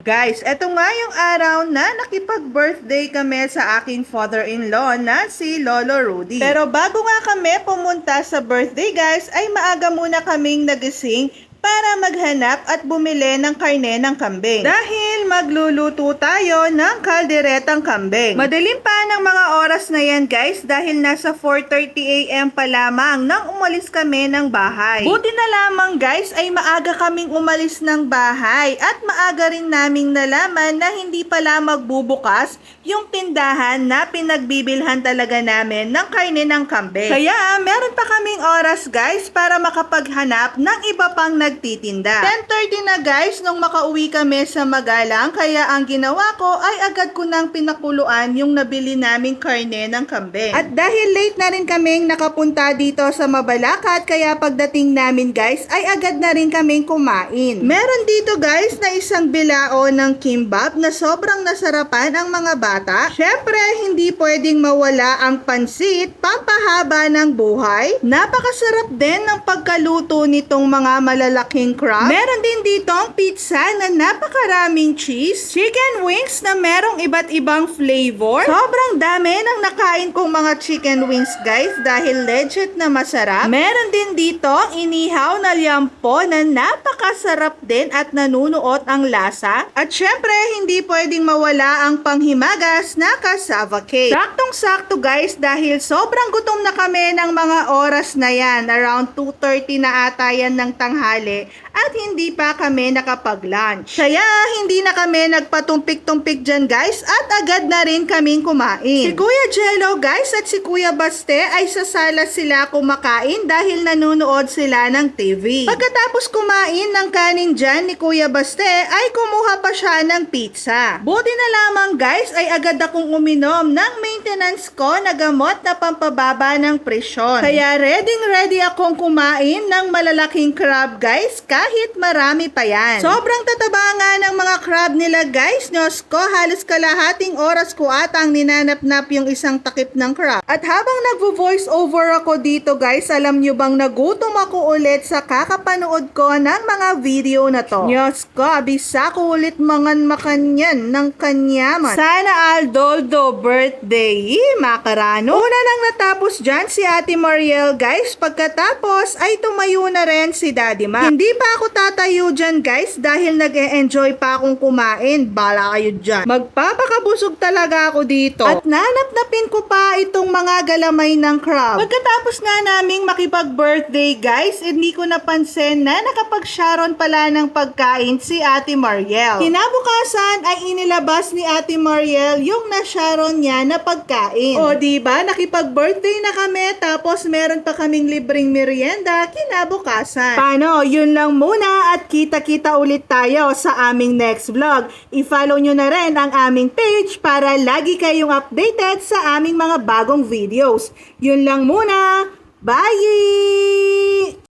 Guys, eto nga yung araw na nakipag-birthday kami sa aking father-in-law na si Lolo Rudy. Pero bago nga kami pumunta sa birthday guys, ay maaga muna kaming nagising para maghanap at bumili ng karne ng kambing. Dahil magluluto tayo ng kalderetang kambing. Madilim pa ng mga oras na yan guys dahil nasa 4:30 AM pa lamang nang umalis kami ng bahay. Buti na lamang guys ay maaga kaming umalis ng bahay at maaga rin naming nalaman na hindi pala magbubukas yung tindahan na pinagbibilhan talaga namin ng karne ng kambing. Kaya meron pa kaming oras guys para makapaghanap ng iba pang nagtitinda. 10:30 na guys nung makauwi kami sa Magalang, kaya ang ginawa ko ay agad ko nang pinakuluan yung nabili naming karne ng kambing. At dahil late na rin kaming nakapunta dito sa Mabalacat, kaya pagdating namin guys ay agad na rin kaming kumain. Meron dito guys na isang bilao ng kimbap na sobrang nasarapan ang mga bata. Syempre hindi pwedeng mawala ang pansit, pampahaba ng buhay. Napakasarap din ng pagkaluto nitong mga malalaking crab. Meron din ditong pizza na napakaraming cheese, chicken wings na merong iba't ibang flavor. Sobrang dami ng nakain kong mga chicken wings guys dahil legit na masarap. Meron din dito inihaw na liampo na napakasarap din at nanunuot ang lasa. At syempre hindi pwedeng mawala ang panghimagas na cassava cake. Saktong-sakto guys dahil sobrang gutom na kami ng mga oras na yan. Around 2:30 na ata yan ng tanghali at hindi pa kami nakapag-lunch. Kaya hindi na kami nagpatumpik-tumpik dyan guys at agad na rin kaming kumain. Si Kuya Jello guys at si Kuya Baste ay sa sala sila kumakain dahil nanonood sila ng TV. Pagkatapos kumain ng kanin dyan ni Kuya Baste ay kumuha pa siya ng pizza. Buti na lamang guys ay agad akong uminom ng maintenance ko na gamot na pampababa ng presyon. Kaya ready akong kumain ng malalaking crab guys kahit marami pa yan. Sobrang tataba nga ng mga crab nila guys. Diyos ko, halos kalahating oras ko atang ninanap-nap yung isang takip ng crab. At habang nagvo-voice over ako dito guys, alam nyo bang nagutom ako ulit sa kakapanood ko ng mga video na to. Diyos ko, abisa ko ulit mangan makanyan ng kanyaman. Sana Aldoldo birthday, makarano. Una nang natapos dyan si Ate Mariel guys, pagkatapos ay tumayo na rin si Daddy Ma. Hindi pa ako tatayo dyan guys dahil nag-e-enjoy pa akong kumain. Bala kayo dyan. Magpapakabusog talaga ako dito. At nanap-napin ko pa itong mga galamay ng crab. Pagkatapos nga naming makipag-birthday guys, hindi ko napansin na nakapag-sharon pala ng pagkain si Ate Mariel. Kinabukasan ay inilabas ni Ate Mariel yung na-sharon niya na pagkain. O diba, nakipag-birthday na kami tapos meron pa kaming libreng merienda kinabukasan. Paano? Yun lang muna at kita-kita ulit tayo sa aming next vlog. I-follow nyo na rin ang aming page para lagi kayong updated sa aming mga bagong videos. Yun lang muna. Bye!